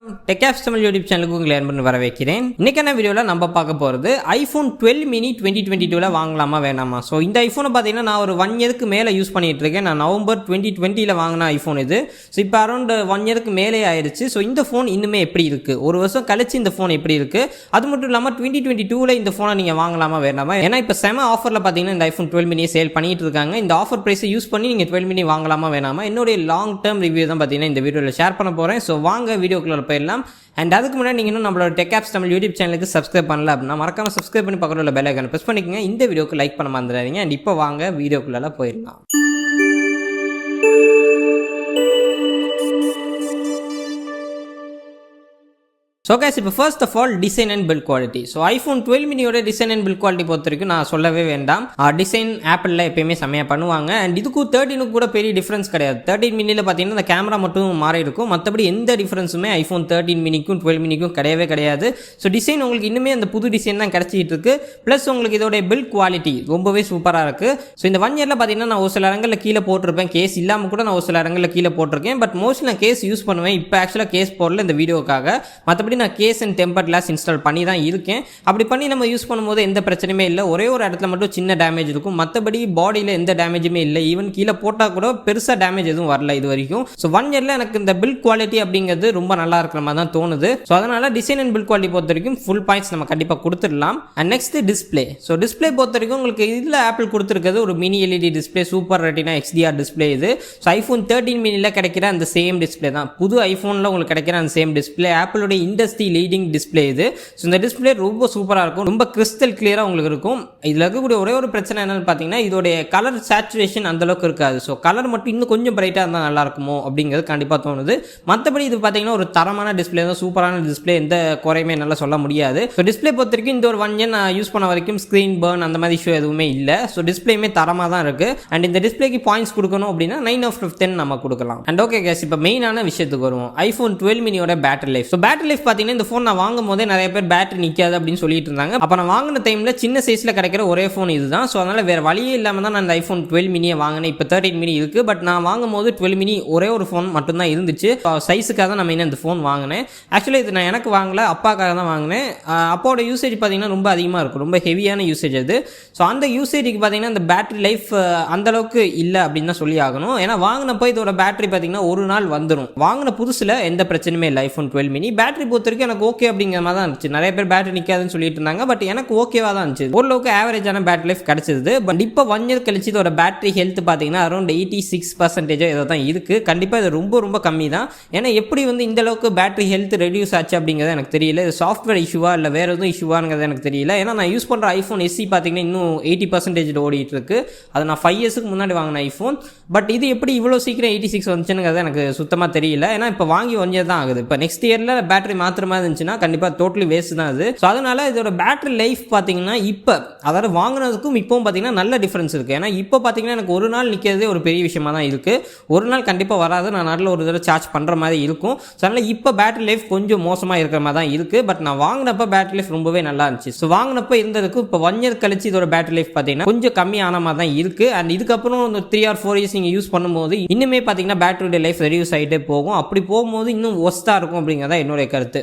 TechApps Tamil YouTube channel ku ungalai anbun வரவேற்கிறேன். இன்னைக்கான வீடியோல நம்ம பார்க்க போறது iPhone 12 mini 2022ல வாங்கலாமா வேணாமா. சோ இந்த iPhone பாத்தீங்கன்னா நான் ஒரு 1 இயருக்கு மேல யூஸ் பண்ணிட்டு இருக்கேன். நான் நவம்பர் 2020ல வாங்குன iPhone இது. சோ இப்போ அரௌண்ட் 1 இயருக்கு மேலே ஆயிருச்சு. சோ இந்த ஃபோன் இன்னுமே எப்படி இருக்கு? ஒரு வருஷம் கழிச்சு இந்த ஃபோன் எப்படி இருக்கு? அது மட்டும் இல்லாம 2022ல இந்த ஃபோனை நீங்க வாங்கலாமா வேணாமா? ஏன்னா இப்போ செம ஆஃபர்ல பாத்தீங்கன்னா இந்த iPhone 12 mini சேல் பண்ணிட்டு இருக்காங்க. இந்த ஆஃபர் பிரைஸை யூஸ் பண்ணி நீங்க 12 mini வாங்கலாமா வேணாமா? என்னோட லாங் டர்ம் ரிவ்யூ தான் பாத்தீங்கன்னா இந்த வீடியோல ஷேர் பண்ண போறேன். சோ வாங்க வீடியோக்குள்ள போயிடலாம். அண்ட் அதுக்கு முன்னாடி நீங்கள் இன்னும் நம்மளோட TechApps Tamil யூடியூப் சேனலுக்கு சப்ஸ்கிரைப் பண்ணல அப்படின்னா மறக்காம சப்ஸ்கிரைப் பண்ணி பக்கத்தில் உள்ள பெல் ஐகானை ப்ரெஸ் பண்ணிக்கங்க. இந்த வீடியோக்கு லைக் பண்ண மறந்துடாதீங்க. அண்ட் இப்போ வாங்க வீடியோக்குள்ள போயிடலாம். ஸோ கைஸ் இப்போ first of all design and build quality. So iPhone 12 மினியோட டிசைன் அண்ட் பில்ட் குவாலிட்டி பொறுத்த வரைக்கும் நான் சொல்லவே வேண்டாம். டிசைன் ஆப்பிளில் எப்பயுமே செம்மையாக பண்ணுவாங்க. அண்ட் இதுக்கும் 13க்கு கூட பெரிய டிஃப்ரென்ஸ் கிடையாது. 13 மினியில் பார்த்தீங்கன்னா இந்த கேமரா மட்டும் மாறி இருக்கும். மற்றபடி எந்த டிஃப்ரென்ஸுமே iPhone 13 மினிக்கும் 12 மினிக்கும் கிடையவே கிடையாது. ஸோ டிசைன் உங்களுக்கு இன்னுமே அந்த புது டிசைன் தான் கிடச்சிட்டு இருக்கு. ப்ளஸ் உங்களுக்கு இதோட பில்ட் குவாலிட்டி ரொம்பவே சூப்பராக இருக்கு. ஸோ இந்த 1 இயரில் பார்த்தீங்கன்னா நான் ஒரு சில இடங்களில் கீழே போட்டிருப்பேன். கேஸ் இல்லாமல் கூட நான் ஒரு சில இடங்களில் கீழே போட்டிருக்கேன். பட் மோஸ்ட்லி நான் கேஸ் யூஸ் பண்ணுவேன். இப்போ ஆக்சுவலாக கேஸ் போடல இந்த வீடியோக்காக. மற்றபடி நான் case and temper glass install பண்ணி தான் இருக்கேன். அப்படி பண்ணி நம்ம யூஸ் பண்ணும்போது எந்த பிரச்சனையுமே இல்லை. ஒரே ஒரு இடத்துல மட்டும் சின்ன டேமேஜ் இருக்கும். மற்றபடி பாடியில் எந்த டேமேஜுமே இல்லை. ஈவன் கீழே போட்டால் கூட பெருசாக டேமேஜ் எதுவும் வரல இது வரைக்கும். ஸோ 1 இயரில் எனக்கு இந்த பில்ட் குவாலிட்டி அப்படிங்கிறது ரொம்ப நல்லா இருக்கிற மாதிரி தான் தோணுது. ஸோ அதனால டிசைன் அண்ட் பில்ட் குவாலிட்டி பொறுத்த வரைக்கும் ஃபுல் பாயிண்ட்ஸ் நம்ம கண்டிப்பாக கொடுத்துடலாம். And next display. So display பொறுத்த வரைக்கும் உங்களுக்கு இதில் ஆப்பிள் கொடுத்துருக்கிறது ஒரு mini LED display, super retina XDR display இது. ஸோ iPhone 13 மினியில் கிடைக்கிற அந்த சேம் டிஸ்பிளே தான் புது ஐஃபோனில் உங்களுக்கு கிடைக்கிற அந்த சேம் டிஸ்பிளே. ஆப்பிளோட இண்டஸ்ட்ரி லீடிங் டிஸ்பிளே இது. ஸோ இந்த டிஸ்பிளே ரொம்ப சூப்பராக இருக்கும். ரொம்ப கிறிஸ்டல் கிளியராக உங்களுக்கு இருக்கும். இதில் இருக்கக்கூடிய ஒரே ஒரு பிரச்சனை என்னன்னு பார்த்தீங்கன்னா இதோடைய கலர் சேச்சுரேஷன் அந்த அளவுக்கு இருக்காது. ஸோ கலர் மட்டும் இன்னும் கொஞ்சம் பிரைட்டாக இருந்தால் நல்லா இருக்குமோ அப்படிங்கிறது கண்டிப்பாக தோணுது. மற்றபடி இது பார்த்தீங்கன்னா ஒரு தரமான டிஸ்பிளே தான், சூப்பரான டிஸ்பிளே, எந்த குறையுமே நல்லா சொல்ல முடியாது. ஸோ டிஸ்பிளே பொறுத்த வரைக்கும் இந்த ஒரு 1 இயர் நான் யூஸ் பண்ண வரைக்கும் ஸ்க்ரீன் பர்ன் அந்த மாதிரி இஷ்யூ எதுவுமே இல்லை. ஸோ டிஸ்பிளேயுமே தரமாக தான் இருக்கு. அண்ட் இந்த டிஸ்பிளேக்கு பாயிண்ட்ஸ் கொடுக்கணும் அப்படின்னா 9/10 நம்ம கொடுக்கலாம். அண்ட் ஓகே கேஸ், இப்போ மெயினான விஷயத்துக்கு வருவோம். iPhone 12 மினியோட battery life. So battery life பார்த்தீங்கன்னா இந்த ஃபோன் நான் வாங்கும் போதே நிறைய பேர் பேட்டரி நிற்காது அப்படின்னு சொல்லிட்டு இருந்தாங்க. அப்போ நான் வாங்கின டைமில் சின்ன சைஸில் கிடைக்கிற ஒரே ஃபோன் இதுதான். ஸோ அதனால் வேறு வழியே இல்லாமல் தான் நான் இந்த iPhone 12 மினியை வாங்கினேன். இப்போ 13 மினி இருக்குது. பட் நான் வாங்கும் போது 12 மினி ஒரே ஒரு ஃபோன் மட்டும்தான் இருந்துச்சு. சைஸுக்காக தான் நான் மெயினாக இந்த ஃபோன் வாங்கினேன். ஆக்சுவலி இது நான் எனக்கு வாங்கல, அப்பாக்காக தான் வாங்கினேன். அப்பாவோட யூசேஜ் பார்த்தீங்கன்னா ரொம்ப அதிகமாக இருக்கும், ரொம்ப ஹெவியான யூசேஜ் அது. ஸோ அந்த யூசேஜுக்கு பார்த்தீங்கன்னா இந்த பேட்டரி லைஃப் அந்தளவுக்கு இல்லை அப்படின்னு தான் சொல்லி ஆகணும். ஏன்னா வாங்கினப்போ இதோட பேட்டரி பார்த்தீங்கன்னா ஒரு நாள் வந்துடும். வாங்கின புதுசில் எந்த பிரச்சனையுமே இல்லை. iPhone 12 மினி பேட்டரி பொறுத்த வரைக்கும் எனக்கு ஓகே அப்படிங்கிற மாதிரி தான் இருந்துச்சு. நிறைய பேர் பேட்டரி நிற்காதுன்னு சொல்லிட்டு இருந்தாங்க. பட் எனக்கு ஓகேவா தான் இருந்துச்சு. ஓரளவுக்கு ஆவரேஜான பேட்டரி லைஃப் கிடைச்சது. பட் இப்போ 1 இயர் கழிச்சு இதோட பேட்டரி ஹெல்த் பார்த்தீங்கன்னா அரௌண்ட் 86% ஏதோ தான் இருக்குது. கண்டிப்பாக இது ரொம்ப ரொம்ப கம்மி தான். ஏன்னா எப்படி இந்த அளவுக்கு பேட்டரி ஹெல்த் ரெடியூஸ் ஆச்சு அப்படிங்கிறது எனக்கு தெரியல. இது சாஃப்ட்வேர் இஷ்யூவா இல்லை வேறு எதுவும் இஷ்யூவாங்கிறது எனக்கு தெரியல. ஏன்னா நான் யூஸ் பண்ணுற iPhone SE பார்த்தீங்கன்னா இன்னும் 80% ஓடிட்டு இருக்கு. அது நான் 5 இயர்ஸுக்கு முன்னாடி வாங்கின ஐஃபோன். பட் இது எப்படி இவ்வளோ சீக்கிரம் 86 வந்துச்சுங்கிறது எனக்கு சுத்தமாக தெரியல. ஏன்னா இப்போ வாங்கி 1 இயர் தான் ஆகுது. இப்போ நெக்ஸ்ட் இயரில் பேட்டரி மாத்திர மாதிரி இருந்துச்சுன்னா கண்டிப்பாக டோட்டலி வேஸ்ட் தான் அது. ஸோ அதனால இதோட பேட்டரி லைஃப் பார்த்தீங்கன்னா இப்போ அதாவது வாங்கினதுக்கும் இப்போவும் பார்த்தீங்கன்னா நல்ல டிஃப்ரென்ஸ் இருக்குது. ஏன்னா இப்போ பார்த்தீங்கன்னா எனக்கு ஒரு நாள் நிற்கிறதே ஒரு பெரிய விஷயமா தான் இருக்குது. ஒரு நாள் கண்டிப்பாக வராது. நான் நல்ல ஒரு தடவை சார்ஜ் பண்ணுற மாதிரி இருக்கும். ஸோ அதனால் இப்போ பேட்டரி லைஃப் கொஞ்சம் மோசமாக இருக்கிற மாதிரி தான் இருக்குது. பட் நான் வாங்கினப்போ பேட்டரி லைஃப் ரொம்பவே நல்லா இருந்துச்சு. ஸோ வாங்கினப்போ இருந்ததுக்கு இப்போ 1 இயர் கழிச்சு இதோட பேட்டரி லைஃப் பார்த்தீங்கன்னா கொஞ்சம் கம்மியான மாதிரி தான் இருக்குது. அண்ட் இதுக்கப்புறம் ஒரு 3 or 4 இயர்ஸ் நீங்கள் யூஸ் பண்ணும்போது இன்னுமே பார்த்தீங்கன்னா பேட்டரியோட லைஃப் ரெடியூஸ் ஆகிட்டே போகும். அப்படி போகும்போது இன்னும் ஒஸ்ட்டாக இருக்கும் அப்படிங்கிறதா என்னுடைய கருத்து.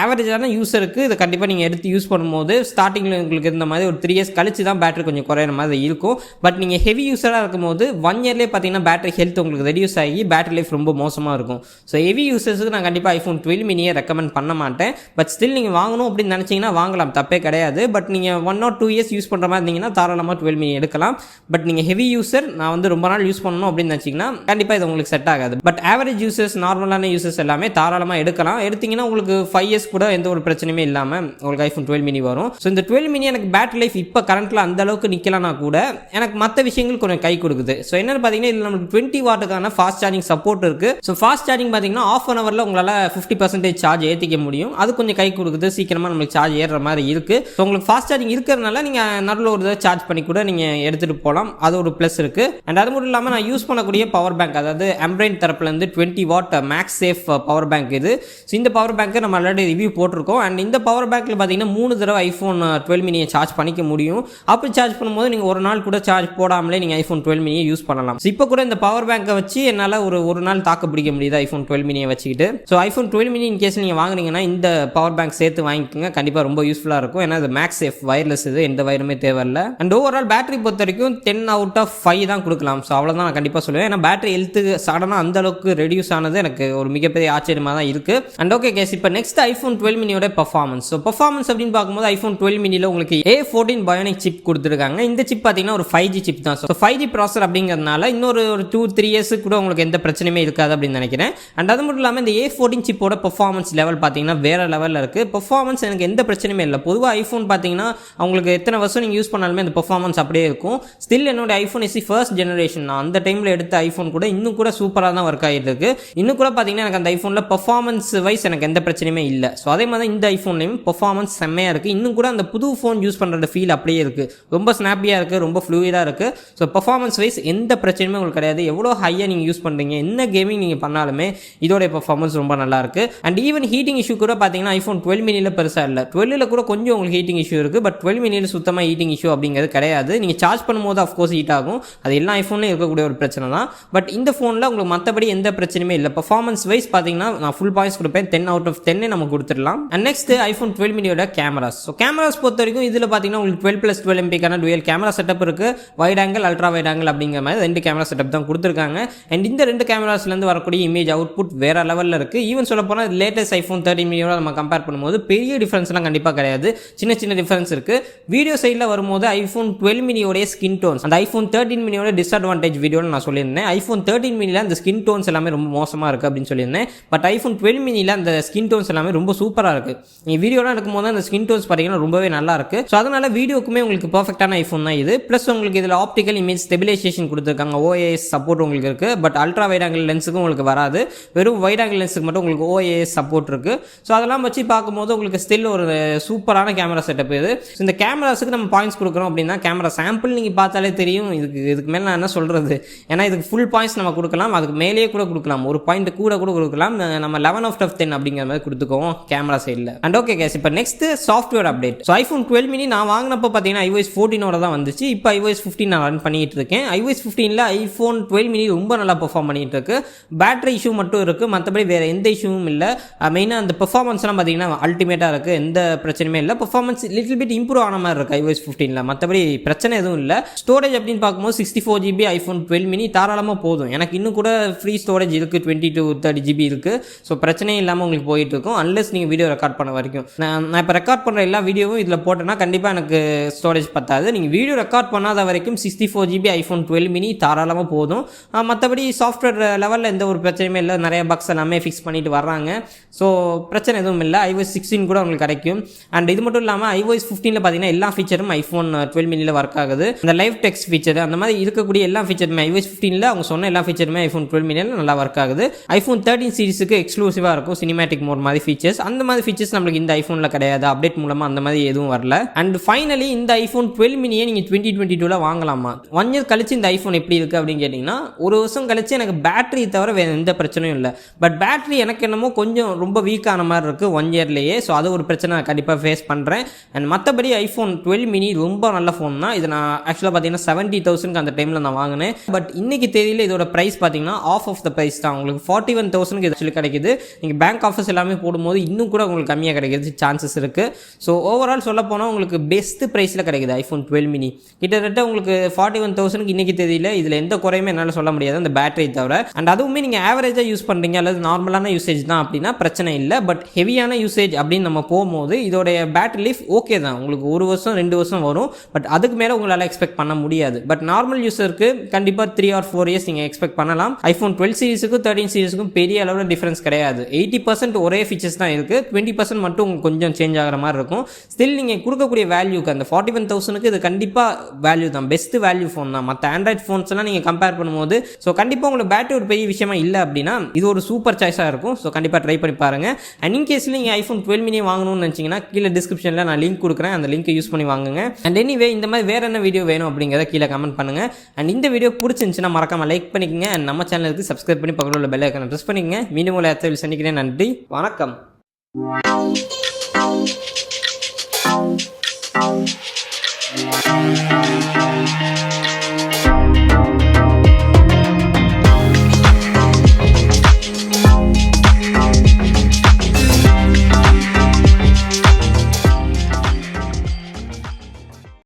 ஆவரேஜான யூஸருக்கு இதை கண்டிப்பாக நீங்கள் எடுத்து யூஸ் பண்ணும்போது ஸ்டார்டிங்கில் உங்களுக்கு இருந்த மாதிரி ஒரு 3 இயர்ஸ் கழிச்சு தான் பேட்டரி கொஞ்சம் குறையிற மாதிரி இருக்கும். பட் நீங்கள் ஹெவி யூஸராக இருக்கும்போது 1 இயர்லேயே பார்த்தீங்கன்னா பேட்டரி ஹெல்த் உங்களுக்கு ரெடியூஸ் ஆகி பேட்டரி லைஃப் ரொம்ப மோசமாக இருக்கும். ஸோ ஹெவி யூசர்ஸுக்கு நான் கண்டிப்பாக iPhone 12 மினியை ரெக்கமெண்ட் பண்ண மாட்டேன். பட் ஸ்டில் நீங்கள் வாங்கணும் அப்படின்னு நினச்சிங்கன்னா வாங்கலாம், தப்பே கிடையாது. பட் நீங்கள் 1 or 2 இயர்ஸ் யூஸ் பண்ணுற மாதிரி இருந்தீங்கன்னா தாராளமாக 12 மினி எடுக்கலாம். பட் நீங்கள் ஹெவி யூசர், நான் ரொம்ப நாள் யூஸ் பண்ணணும் அப்படின்னு நினச்சிங்கன்னா கண்டிப்பாக இது உங்களுக்கு செட் ஆகாது. பட் ஆவரேஜ் யூசர்ஸ், நார்மலான யூசர்ஸ் எல்லாமே தாராளமாக எடுக்கலாம். எடுத்தீங்கன்னா உங்களுக்கு 5 இயர்ஸ் கூட எந்த ஒரு பிரச்சனையுமே இல்லாமல் உங்களுக்கு iPhone 12 மினி வரும். ஸோ இந்த 12 மினி எனக்கு பேட்டரி லைஃப் இப்போ கரண்ட்டில் அந்த அளவுக்கு நிற்கலனா கூட எனக்கு மற்ற விஷயங்கள் கொஞ்சம் கை கொடுக்குது. ஸோ என்னன்னு பார்த்தீங்கன்னா இதில் நமக்கு 20 வாட்டுக்கான ஃபாஸ்ட் சார்ஜிங் சப்போர்ட் இருக்குது. ஸோ ஃபாஸ்ட் சார்ஜிங் பார்த்தீங்கன்னா 1/2 ஹவரில் உங்களால் 50% சார்ஜ் ஏற்றிக்க முடியும். அது கொஞ்சம் கை கொடுக்குது. சீக்கிரமாக நம்மளுக்கு சார்ஜ் ஏறுற மாதிரி இருக்குது. ஸோ உங்களுக்கு ஃபாஸ்ட் சார்ஜிங் இருக்கிறதுனால நீங்கள் நல்ல ஒரு இதை சார்ஜ் பண்ணி கூட நீங்கள் எடுத்துகிட்டு போகலாம். அது ஒரு ப்ளஸ் இருக்குது. அண்ட் அது மட்டும் இல்லாமல் நான் யூஸ் பண்ணக்கூடிய பவர் பேங்க், அதாவது எம்ப்ரைன் தரப்புலேருந்து 20 what makes safe power bank இது. ஸோ இந்த பவர் பேங்க்கை நம்ம ஆல்ரெடி ரிவ்யூ போட்டிருக்கோம். அண்ட் இந்த பவர் பேங்க்கில் பார்த்தீங்கன்னா 3 தடவை iPhone 12 மினியை சார்ஜ் பண்ணிக்க முடியும். அப்படி சார்ஜ் பண்ணும்போது நீங்கள் ஒரு நாள் கூட சார்ஜ் போடாமலே நீங்கள் iPhone 12 மினியை யூஸ் பண்ணலாம். இப்போ கூட இந்த பவர் பேங்கை வச்சு என்னால் ஒரு நாள் தாக்கு பிடிக்க முடியுது iPhone 12 மினியை வச்சுக்கிட்டு. So iPhone 12 mini in case நீங்கள் வாங்குறீங்கன்னா இந்த பவர் பேங்க் சேர்த்து வாங்கிக்கோங்க, கண்டிப்பாக ரொம்ப யூஸ்ஃபுல்லாக இருக்கும். ஏன்னா இது மேக்ஸ் சேஃப் வயர்லெஸ், இது எந்த வயருமே தேவையில்லை. அண்ட் ஓவரால் பேட்டரி பொறுத்த வரைக்கும் 10 out of 5 தான் கொடுக்கலாம். ஸோ அவ்வளோதான் நான் கண்டிப்பாக சொல்லுவேன். ஏன்னா பேட்டரி ஹெல்த்து சடனாக அந்த அளவுக்கு ரெடியூஸ் ஆனது எனக்கு ஒரு மிகப்பெரிய ஆச்சரியமாக தான் இருக்குது. அண்ட் ஓகே கேஸ், இப்போ நெக்ஸ்ட் iPhone 12 மினியோட பர்ஃபார்மன்ஸ். ஸோ பர்ஃபார்மன்ஸ் அப்படின்னு பார்க்கும்போது iPhone 12 மினியில் உங்களுக்கு A14 பயோனிக் சிப் கொடுத்துருக்காங்க. இந்த சிப் பார்த்தீங்கன்னா ஒரு 5G சிப் தான். ஸோ 5G ப்ராசர் அப்படிங்கிறதுனால இன்னொரு 2-3 இயர்ஸுக்கு கூட உங்களுக்கு எந்த பிரச்சனையுமே இருக்காது அப்படின்னு நினைக்கிறேன். அண்ட் அது மட்டும் இல்லாமல் இந்த A14 சிப்போட பர்ஃபார்மன்ஸ் லெவல் பார்த்தீங்கன்னா வேற லெவலில் இருக்குது. பர்ஃபார்மன்ஸ் எனக்கு எந்த பிரச்சனையுமே இல்லை. பொதுவாக ஐஃபோன் பார்த்தீங்கன்னா அவங்களுக்கு எத்தனை வருஷம் நீங்கள் யூஸ் பண்ணாலுமே அந்த பர்ஃபார்மன்ஸ் அப்படியே இருக்கும். ஸ்டில் என்னோட iPhone SE ஃபர்ஸ்ட் ஜெனரேஷன், நான் அந்த டைமில் எடுத்த ஐஃபோன் கூட இன்னும் கூட சூப்பராக தான் ஒர்க் ஆகிட்டு இருக்கு. இன்னும் கூட பார்த்தீங்கன்னா எனக்கு அந்த ஐஃபோனில் பர்ஃபார்மன்ஸ் வைஸ் எனக்கு எந்த பிரச்சனையுமே இல்லை. ஸோ அதே மாதிரி இந்த ஐஃபோன்லையும் பர்ஃபார்மன்ஸ் செம்மையாக இருக்குது. இன்னும் கூட அந்த புது ஃபோன் யூஸ் பண்ணுற ஃபீல் அப்படியே இருக்குது. ரொம்ப ஸ்னாப்பியாக இருக்குது, ரொம்ப ஃப்ளூயிடாக இருக்குது. ஸோ பர்ஃபார்மன்ஸ் வைஸ் எந்த பிரச்சனையுமே உங்களுக்கு கிடையாது. எவ்வளோ ஹையாக நீங்கள் யூஸ் பண்ணுறீங்க, என்ன கேமிங் நீங்கள் பண்ணாலுமே இதோடைய பர்ஃபார்மன்ஸ் ரொம்ப நல்லா இருக்குது. அண்ட் ஈவன் ஹீட்டிங் இஷ்யூ கூட பார்த்தீங்கன்னா iPhone 12 மினியில் பெருசாக இல்லை. 12 கூட கொஞ்சம் உங்களுக்கு ஹீட்டிங் இஷ்யூ இருக்குது. பட் 12 மினியில் சுத்தமாக ஹீட்டிங் இஷ்யூ அப்படிங்கிறது கிடையாது. நீங்கள் சார்ஜ் பண்ணும்போது அஃப்கோர்ஸ் ஹீட் ஆகும், அது எல்லா ஐஃபோன்லையும் இருக்கக்கூடிய ஒரு பிரச்சனை தான். பட் இந்த ஃபோனில் உங்களுக்கு மற்றபடி எந்த பிரச்சனையுமே இல்லை. பர்ஃபார்மன்ஸ் வைஸ் பார்த்தீங்கன்னா நான் ஃபுல் பாயிண்ட்ஸ் கொடுப்பேன், 10 out of 10 நம்ம கொடுத்துடலாம். அண்ட் நெக்ஸ்ட் iPhone 12 மினியோட கேமராஸ். ஸோ கேமராஸ் பொறுத்த வரைக்கும் இதில் பார்த்தீங்கன்னா உங்களுக்கு 12+12 MP டுவெல் கேமரா செட்டப் இருக்குது. Wide angle, ultra wide angle அப்படிங்கிற மாதிரி 2 கேமரா செட்டப் தான் கொடுத்துருக்காங்க. அண்ட் இந்த 2 கேமராஸ்லேருந்து வரக்கூடிய இமேஜ் அவுட்புட் வேற லெவலில் இருக்குது. ஈவன் சொல்ல போனால் லேட்டஸ்ட் iPhone 13 மினியோட நம்ம கம்பேர் பண்ணும்போது பெரிய டிஃபரன்ஸ்லாம் கண்டிப்பாக கிடையாது, சின்ன சின்ன டிஃபரன்ஸ் இருக்குது. வீடியோ சைடில் வரும்போது iPhone 12 மினியோடைய ஸ்கின் டோன்ஸ் அந்த iPhone 13 மினியோட டிஸ்அட்வான்டேஜ் வீடியோன்னு நான் சொல்லியிருந்தேன். iPhone 13 மினியில் அந்த ஸ்கின் டோன்ஸ் எல்லாமே ரொம்ப மோசமாக இருக்குது அப்படின்னு சொல்லியிருந்தேன். பட் iPhone 12 மினியில் அந்த ஸ்கின் டோன்ஸ் எல்லாமே ரொம்ப சூப்பராக இருக்குது. நீங்கள் வீடியோலாம் எடுக்கும்போது அந்த ஸ்கின் டோன்ஸ் பார்த்தீங்கன்னா ரொம்பவே நல்லா இருக்குது. ஸோ அதனால் வீடியோக்குமே உங்களுக்கு பர்ஃபெக்டான ஐஃபோன் தான் இது. ப்ளஸ் உங்களுக்கு இதில் ஆப்டிக்கல் இமேஜ் ஸ்டெபிலைசேஷன் கொடுத்துருக்காங்க, OIS சப்போர்ட் உங்களுக்கு இருக்குது. பட் அல்ட்ரா வைட் ஆங்கிள் லென்ஸுக்கும் உங்களுக்கு வராது, வெறும் வைட் ஆங்கிள் லென்ஸுக்கு மட்டும் உங்களுக்கு OIS சப்போர்ட் இருக்குது. ஸோ அதெல்லாம் வச்சு பார்க்கும்போது உங்களுக்கு ஸ்டில் ஒரு சூப்பரான கேமரா செட்டப் இது. இந்த கேமராஸுக்கு நம்ம பாயிண்ட்ஸ் கொடுக்குறோம் அப்படின்னா கேமரா சாம்பிள் நீங்கள் பார்த்தாலே தெரியும். இதுக்கு மேலே நான் என்ன சொல்கிறது, ஏன்னா இதுக்கு ஃபுல் பாயிண்ட்ஸ் நம்ம கொடுக்கலாம், அதுக்கு மேலேயே கூட கொடுக்கலாம், ஒரு பாயிண்ட் கூட கொடுக்கலாம். நம்ம 11 out of 10 அப்படிங்கிற மாதிரி கொடுத்துக்கோம் கேமரா சைடில். அண்ட் ஓகே கேஸ், இப்போ next software update. So iPhone 12 mini நான் வாங்கினப்போ பார்த்தீங்கன்னா iOS 14 தான் வந்துச்சு. இப்போ iOS 15 நான் ரன் பண்ணிட்டு இருக்கேன். iOS 15ல் iPhone 12 மினி ரொம்ப நல்லா பெர்ஃபார்ம் பண்ணிட்டு இருக்கு. பேட்டரி இஷ்யூ மட்டும் இருக்குது, மற்றபடி வேறு எந்த இஷ்யூவும் இல்லை. மெயினாக அந்த பெர்ஃபார்மன்ஸ்லாம் பார்த்தீங்கன்னா அல்டிமேட்டாக இருக்குது, எந்த பிரச்சனையுமே இல்லை. பெர்ஃபார்மன்ஸ் லிட்டில் பிட் இம்ப்ரூவ் ஆன மாதிரி இருக்குது iOS 15ல், மற்றபடி பிரச்சனை எதுவும் இல்லை. ஸ்டோரேஜ் அப்படின்னு பார்க்கும்போது 64 GB iPhone 12 மினி தாராளமாக போதும். எனக்கு இன்னும் கூட ஃப்ரீ ஸ்டோரேஜ் இருக்குது, 20 to 30 GB இருக்குது. ஸோ பிரச்சனையும் இல்லாமல் உங்களுக்கு போயிட்டு இருக்கும், அன்லெஸ் நீங்கள் வீடியோ ரெக்கார்ட் பண்ண வரைக்கும். நான் இப்போ ரெக்கார்ட் பண்ணுற எல்லா வீடியோவும் இதில் போட்டேன்னா கண்டிப்பாக எனக்கு ஸ்டோரேஜ் பத்தாது. நீங்கள் வீடியோ ரெக்கார்ட் பண்ணாத வரைக்கும் 64 GB iPhone 12 மினி தாராளமாக போதும். மற்றபடி சாஃப்ட்வேர் லெவலில் எந்த ஒரு பிரச்சனையுமே இல்லை, நிறைய பக்ஸ் எல்லாமே ஃபிக்ஸ் பண்ணிட்டு வர்றாங்க. ஸோ பிரச்சனை எதுவும் இல்லை. iOS 16 கூட உங்களுக்கு கிடைக்கும். அண்ட் இது மட்டும் இல்லாமல் iOS 15ல் பார்த்தீங்கன்னா எல்லா ஃபீச்சரும் iPhone 12 மினியில் ஒர்க் ஆகுது. அந்த லைவ் டெக்ஸ்ட் ஃபீச்சர் அந்த மாதிரி இருக்கக்கூடிய எல்லா ஃபீச்சருமே iOS 15ல் அவங்க சொன்ன எல்லா ஃபீச்சருமே iPhone 12 மினியில் நல்லா ஒர்க் ஆகுது. iPhone 13 சீரிஸுக்கு எக்ஸ்க்ளூசிவாக இருக்கும் சினிமேட்டிக் மோட் மாதிரி ஃபீச்சர்ஸ். அந்த மாதிரி ஃபீச்சர்ஸ் நம்மளுக்கு இந்த ஐஃபோனில் கிடையாது, அப்டேட் மூலமாக அந்த மாதிரி எதுவும் வரல. அண்ட் ஃபைனலி இந்த iPhone 12 மினியை நீங்கள் 2022ல் வாங்கலாமா? 1 year கழிச்சு இந்த ஐஃபோன் எப்படி இருக்குது அப்படின்னு கேட்டிங்கன்னா, ஒரு வருஷம் கழிச்சு எனக்கு பேட்டரி தவிர வேறு எந்த பிரச்சனையும் இல்லை. பட் பேட்டரி எனக்கு என்னமோ கொஞ்சம் ரொம்ப வீக்கான மாதிரி இருக்குது 1 yearலேயே. ஸோ அது ஒரு பிரச்சனை நான் கண்டிப்பாக ஃபேஸ் பண்ணுறேன். அண்ட் மற்றபடி iPhone 12 மினி ரொம்ப நல்ல ஃபோன் தான். இது நான் ஆக்சுவலாக பார்த்தீங்கன்னா 70,000 அந்த டைமில் நான் வாங்கினேன். பட் இன்னைக்கு தேதியில் இதோட ப்ரைஸ் பார்த்தீங்கன்னா ஆஃப் ஆஃப் த ப்ரைஸ் தான். உங்களுக்கு 41,000 இது ஆக்சுவலி கிடைக்குது. நீங்கள் பேங்க் ஆஃபர்ஸ் எல்லாமே போடும்போது இன்னும் கூட உங்களுக்கு கம்மியாக கிடைக்கிறது சான்சஸ் இருக்குது. ஸோ ஓவரால் சொல்ல போனால் உங்களுக்கு பெஸ்ட் ப்ரைஸில் கிடைக்குது iPhone 12 மினி. கிட்டத்தட்ட உங்களுக்கு 41,000 இன்னைக்கு தேதியில் இதில் எந்த குறையுமே என்னால் சொல்ல முடியாது அந்த பேட்டரி தவிர. அண்ட் அதுவுமே நீங்கள் ஆவரேஜாக யூஸ் பண்ணுறீங்க அல்லது நார்மலான யூசேஜ் தான் அப்படின்னா பிரச்சனை இல்லை. பட் ஹெவியான யூசேஜ் அப்படின்னு நம்ம போகும்போது இதோடைய பேட்டரி லைஃப் ஓகே தான், உங்களுக்கு 1 வருஷம் 2 வருஷம் வரும். பட் அதுக்கு மேலே உங்களால் எக்ஸ்பெக்ட் பண்ண முடியாது. பட் நார்மல் யூசருக்கு கண்டிப்பாக 3 or 4 years நீங்கள் எக்ஸ்பெக்ட் பண்ணலாம். iPhone 12 சீரிஸுக்கும் 13 சீரிஸுக்கும் பெரிய அளவில் டிஃபரன்ஸ் கிடையாது. 80% ஒரே ஃபீச்சர்ஸ் தான் இருக்குது, 20% மட்டும் உங்களுக்கு கொஞ்சம் சேஞ்ச் ஆகிற மாதிரி இருக்கும். ஸ்டில் நீங்கள் கொடுக்கக்கூடிய வேல்யூக்கு அந்த 41,000க்கு இது கண்டிப்பாக வேல்யூ தான், பெஸ்ட் வேல்யூ ஃபோன் தான். மற்ற ஆண்ட்ராய்ட் ஃபோன்ஸ் எல்லாம் நீங்கள் கம்பேர் பண்ணும்போது ஸோ கண்டிப்பாக உங்களுக்கு பேட்டரி ஒரு பெரிய விஷயமா இல்லை அப்படின்னா இது ஒரு சூப்பர் சாய்ஸாக இருக்கும். ஸோ கண்டிப்பாக ட்ரை பண்ணி பாருங்கள். அண்ட் இன்கேஸில் நீங்கள் iPhone 12 மினி வாங்கணும்னு நினச்சிங்கன்னா கீழே டிஸ்கிரிப்ஷனில் நான் லிங்க் கொடுக்குறேன், அந்த லிங்க்கை யூஸ் பண்ணி வாங்குங்க. அண்ட் எனிவே இந்த மாதிரி வேறு என்ன வீடியோ வேணும் அப்படிங்கிறத கீழே கமெண்ட் பண்ணுங்கள். அண்ட் இந்த வீடியோ பிடிச்சிருந்துச்சுன்னா மறக்காமல் லைக் பண்ணிக்கங்க. அண்ட் நம்ம சேனலுக்கு சப்ஸ்கிரைப் பண்ணி பக்கத்தில் உள்ள பெல் ஐக்கானை ப்ரெஸ் பண்ணிக்கங்க. மீண்டும் உங்களை அடுத்த வீடியோவில் சந்திக்கிறேன். நன்றி, வணக்கம்.